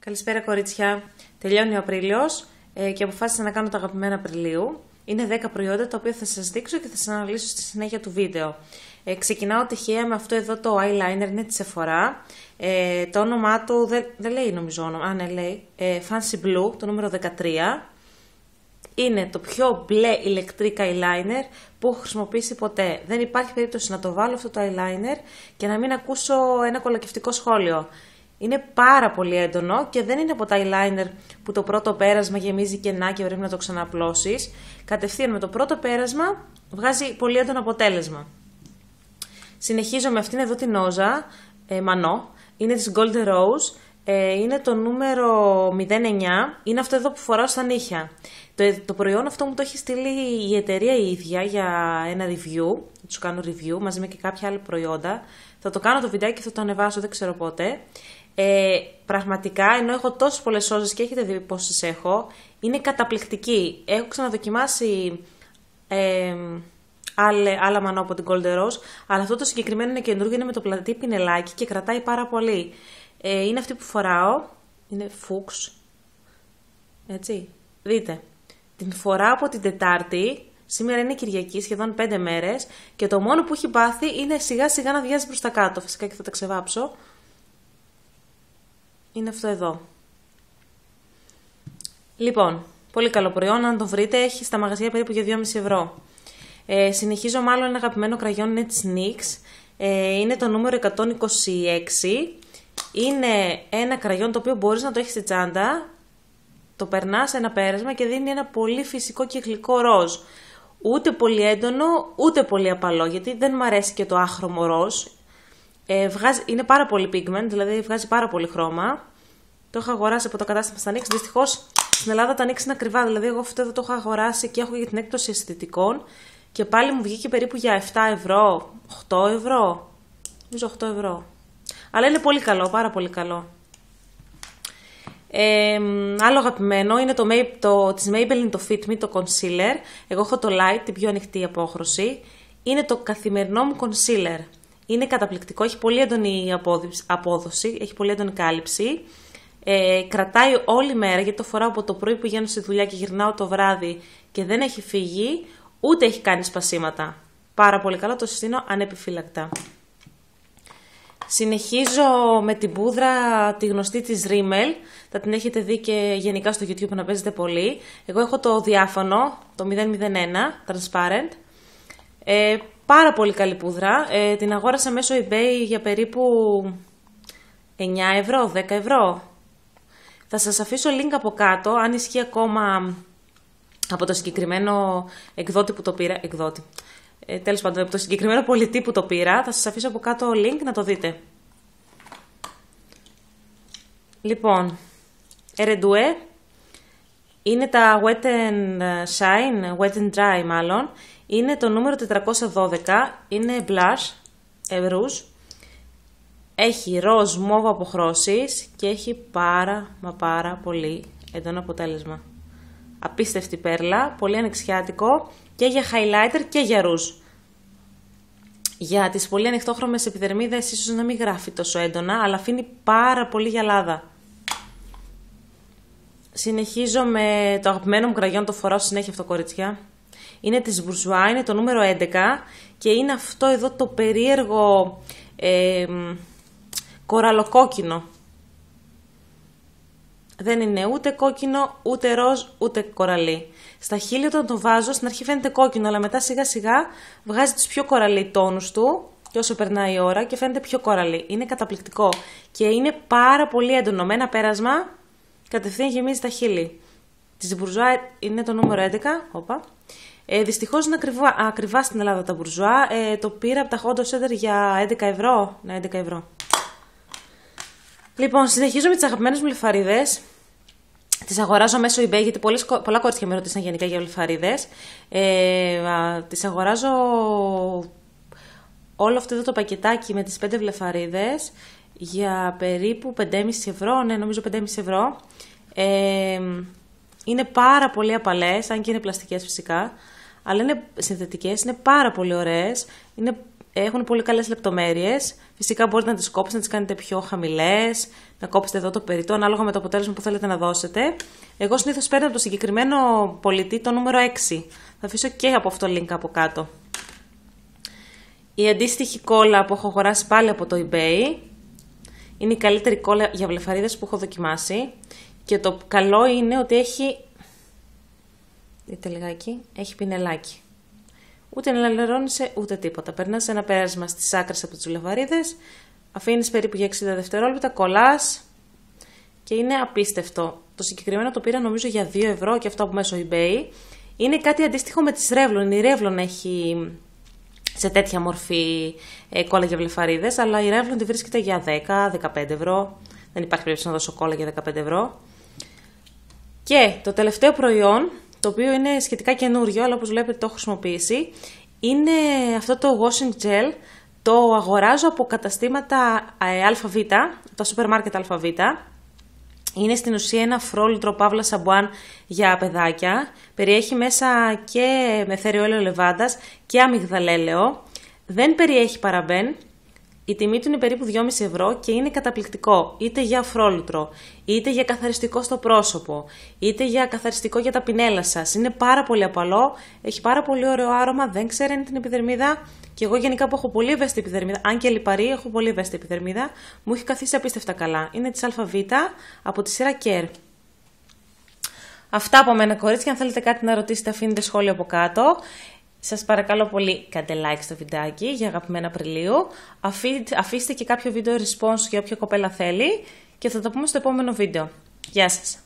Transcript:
Καλησπέρα κορίτσια. Τελειώνει ο Απρίλιος και αποφάσισα να κάνω τα αγαπημένα Απριλίου. Είναι 10 προϊόντα τα οποία θα σας δείξω και θα σας αναλύσω στη συνέχεια του βίντεο. Ξεκινάω τυχαία με αυτό εδώ το eyeliner, είναι της Sephora. Το όνομά του δεν λέει νομίζω όνομα, ναι λέει. Fancy Blue, το νούμερο 13. Είναι το πιο μπλε ηλεκτρικό eyeliner που έχω χρησιμοποιήσει ποτέ. Δεν υπάρχει περίπτωση να το βάλω αυτό το eyeliner και να μην ακούσω ένα κολακευτικό σχόλιο. Είναι πάρα πολύ έντονο και δεν είναι από τα eyeliner που το πρώτο πέρασμα γεμίζει κενά και πρέπει να το ξαναπλώσεις. Κατευθείαν με το πρώτο πέρασμα βγάζει πολύ έντονο αποτέλεσμα. Συνεχίζω με αυτήν εδώ την όζα, Μανώ. Είναι της Golden Rose. Είναι το νούμερο 09. Είναι αυτό εδώ που φοράω στα νύχια. Το προϊόν αυτό μου το έχει στείλει η εταιρεία η ίδια για ένα review. Τους κάνω review μαζί με και κάποια άλλα προϊόντα. Θα το κάνω το βιντεάκι και θα το ανεβάσω, δεν ξέρω πότε. Πραγματικά, ενώ έχω τόσες πολλές όζες και έχετε δει πόσες έχω, είναι καταπληκτική. Έχω ξαναδοκιμάσει άλλα μανώ από την Golden Rose, αλλά αυτό το συγκεκριμένο είναι καινούργιο, είναι με το πλατή πινελάκι και κρατάει πάρα πολύ. Είναι αυτή που φοράω, είναι φούξ, έτσι, δείτε. Την φοράω από την Τετάρτη, σήμερα είναι Κυριακή, σχεδόν 5 μέρες και το μόνο που έχει πάθει είναι σιγά σιγά να βιάζει προς τα κάτω, φυσικά και θα τα ξεβάψω. Είναι αυτό εδώ. Λοιπόν, πολύ καλό προϊόν, αν το βρείτε, έχει στα μαγαζιά περίπου για 2,5 ευρώ. Συνεχίζω με άλλο ένα αγαπημένο κραγιόν, είναι της NYX. Είναι το νούμερο 126. Είναι ένα κραγιόν το οποίο μπορείς να το έχεις στη τσάντα, το περνάς ένα πέρασμα και δίνει ένα πολύ φυσικό και γλυκό ροζ. Ούτε πολύ έντονο, ούτε πολύ απαλό, γιατί δεν μου αρέσει και το άχρωμο ροζ. Είναι πάρα πολύ pigment, δηλαδή βγάζει πάρα πολύ χρώμα. Το έχω αγοράσει από το κατάστημα στα NYX. Δυστυχώς στην Ελλάδα τα NYX είναι ακριβά, δηλαδή εγώ αυτό εδώ το έχω αγοράσει και έχω για την έκπτωση αισθητικών και πάλι μου βγήκε περίπου για 7 ευρώ, 8 ευρώ, νομίζω 8 ευρώ. Αλλά είναι πολύ καλό, πάρα πολύ καλό. Άλλο αγαπημένο είναι της Maybelline το Fit Me, το concealer. Εγώ έχω το light, την πιο ανοιχτή απόχρωση. Είναι το καθημερινό μου concealer. Είναι καταπληκτικό, έχει πολύ έντονη απόδοση, έχει πολύ έντονη κάλυψη. Κρατάει όλη μέρα, γιατί το φοράω από το πρωί που πηγαίνω στη δουλειά και γυρνάω το βράδυ και δεν έχει φύγει, ούτε έχει κάνει σπασίματα. Πάρα πολύ καλό, το συστήνω ανεπιφύλακτα. Συνεχίζω με την πούδρα τη γνωστή της Rimmel. Θα την έχετε δει και γενικά στο YouTube να παίζετε πολύ. Εγώ έχω το διάφανο, το 001, transparent. Πάρα πολύ καλή πούδρα. Την αγόρασα μέσω eBay για περίπου 9 ευρώ, 10 ευρώ. Θα σας αφήσω link από κάτω, αν ισχύει ακόμα από το συγκεκριμένο εκδότη που το πήρα. Τέλος πάντων, από το συγκεκριμένο πολιτή που το πήρα, θα σας αφήσω από κάτω link να το δείτε. Λοιπόν, Eredue. Είναι τα Wet and Shine, Wet and Dry μάλλον. Είναι το νούμερο 412, είναι blush, rouge. Έχει ροζ μόβο αποχρώσεις και έχει πάρα πολύ έντονο αποτέλεσμα. Απίστευτη πέρλα, πολύ ανοιξιάτικο και για highlighter και για rouge. Για τις πολύ ανοιχτόχρωμες επιδερμίδες ίσως να μην γράφει τόσο έντονα, αλλά αφήνει πάρα πολύ γυαλάδα. Συνεχίζω με το αγαπημένο μου κραγιόν, το φοράω συνέχεια αυτό κορίτσια. Είναι της Bourjois, είναι το νούμερο 11 και είναι αυτό εδώ το περίεργο κοραλοκόκκινο. Δεν είναι ούτε κόκκινο, ούτε ροζ, ούτε κοραλί. Στα χείλη όταν το βάζω, στην αρχή φαίνεται κόκκινο, αλλά μετά σιγά σιγά βγάζει τους πιο κοραλί τόνους του και όσο περνάει η ώρα και φαίνεται πιο κοραλί. Είναι καταπληκτικό και είναι πάρα πολύ έντονο. Με ένα πέρασμα κατευθείαν γεμίζει τα χείλη. Της Bourjois είναι το νούμερο 11. Όπα. Δυστυχώς είναι ακριβά στην Ελλάδα τα Bourjois. Το πήρα από τα Hondo Center για 11 ευρώ. Ναι, 11 ευρώ. Λοιπόν, συνεχίζω με τις αγαπημένες μου λιφαρίδες. Τις αγοράζω μέσω eBay, γιατί πολλά κορίτσια με ρωτήσαν γενικά για λιφαρίδες. Τις αγοράζω όλο αυτό εδώ το πακετάκι με τις 5 βλεφαρίδες για περίπου 5,5 ευρώ. Ναι, νομίζω 5,5 ευρώ. Είναι πάρα πολύ απαλές, αν και είναι πλαστικές φυσικά. Αλλά είναι συνθετικές, είναι πάρα πολύ ωραίες. Είναι Έχουν πολύ καλές λεπτομέρειες. Φυσικά μπορείτε να τις κόψετε, να τις κάνετε πιο χαμηλές, να κόψετε εδώ το περιττό, ανάλογα με το αποτέλεσμα που θέλετε να δώσετε. Εγώ συνήθως παίρνω από το συγκεκριμένο πολιτή το νούμερο 6. Θα αφήσω και από αυτό το link από κάτω. Η αντίστοιχη κόλλα που έχω αγοράσει πάλι από το eBay. Είναι η καλύτερη κόλλα για βλεφαρίδες που έχω δοκιμάσει. Και το καλό είναι ότι έχει... Δείτε λιγάκι, έχει πινελάκι. Ούτε εναλλερώνεσαι ούτε τίποτα. Περνάς ένα πέρασμα στις άκρες από τις βλεφαρίδες, αφήνεις περίπου για 60 δευτερόλεπτα, κολλάς και είναι απίστευτο. Το συγκεκριμένο το πήρα νομίζω για 2 ευρώ και αυτό από μέσω eBay. Είναι κάτι αντίστοιχο με τις Revlon. Η Revlon έχει σε τέτοια μορφή κόλλα για βλεφαρίδες, αλλά η Revlon τη βρίσκεται για 10-15 ευρώ. Δεν υπάρχει περίπτωση να δώσω κόλλα για 15 ευρώ. Και το τελευταίο προϊόν, το οποίο είναι σχετικά καινούριο, αλλά όπως βλέπετε το έχω χρησιμοποιήσει, είναι αυτό το washing gel. Το αγοράζω από καταστήματα ΑΒ, το σούπερ μάρκετ ΑΒ. Είναι στην ουσία ένα φρόλουτρο παύλα σαμπουάν για παιδάκια. Περιέχει μέσα και μεθέριο έλαιο λεβάντας και αμυγδαλέλαιο. Δεν περιέχει παραμπέν. Η τιμή του είναι περίπου 2,5 ευρώ και είναι καταπληκτικό. Είτε για φρόλουτρο, είτε για καθαριστικό στο πρόσωπο, είτε για καθαριστικό για τα πινέλα σας. Είναι πάρα πολύ απαλό, έχει πάρα πολύ ωραίο άρωμα, δεν ξέρει την επιδερμίδα. Και εγώ γενικά που έχω πολύ ευαίσθητη επιδερμίδα, αν και λιπαρή, έχω πολύ ευαίσθητη επιδερμίδα, μου έχει καθίσει απίστευτα καλά. Είναι της ΑΒ από τη σειρά Care. Αυτά από μένα, κορίτσια. Αν θέλετε κάτι να ρωτήσετε, αφήνετε σχόλιο από κάτω. Σας παρακαλώ πολύ, κάντε like στο βιντεάκι για αγαπημένα Απριλίου. Αφήστε και κάποιο βίντεο response για όποια κοπέλα θέλει και θα τα πούμε στο επόμενο βίντεο. Γεια σας!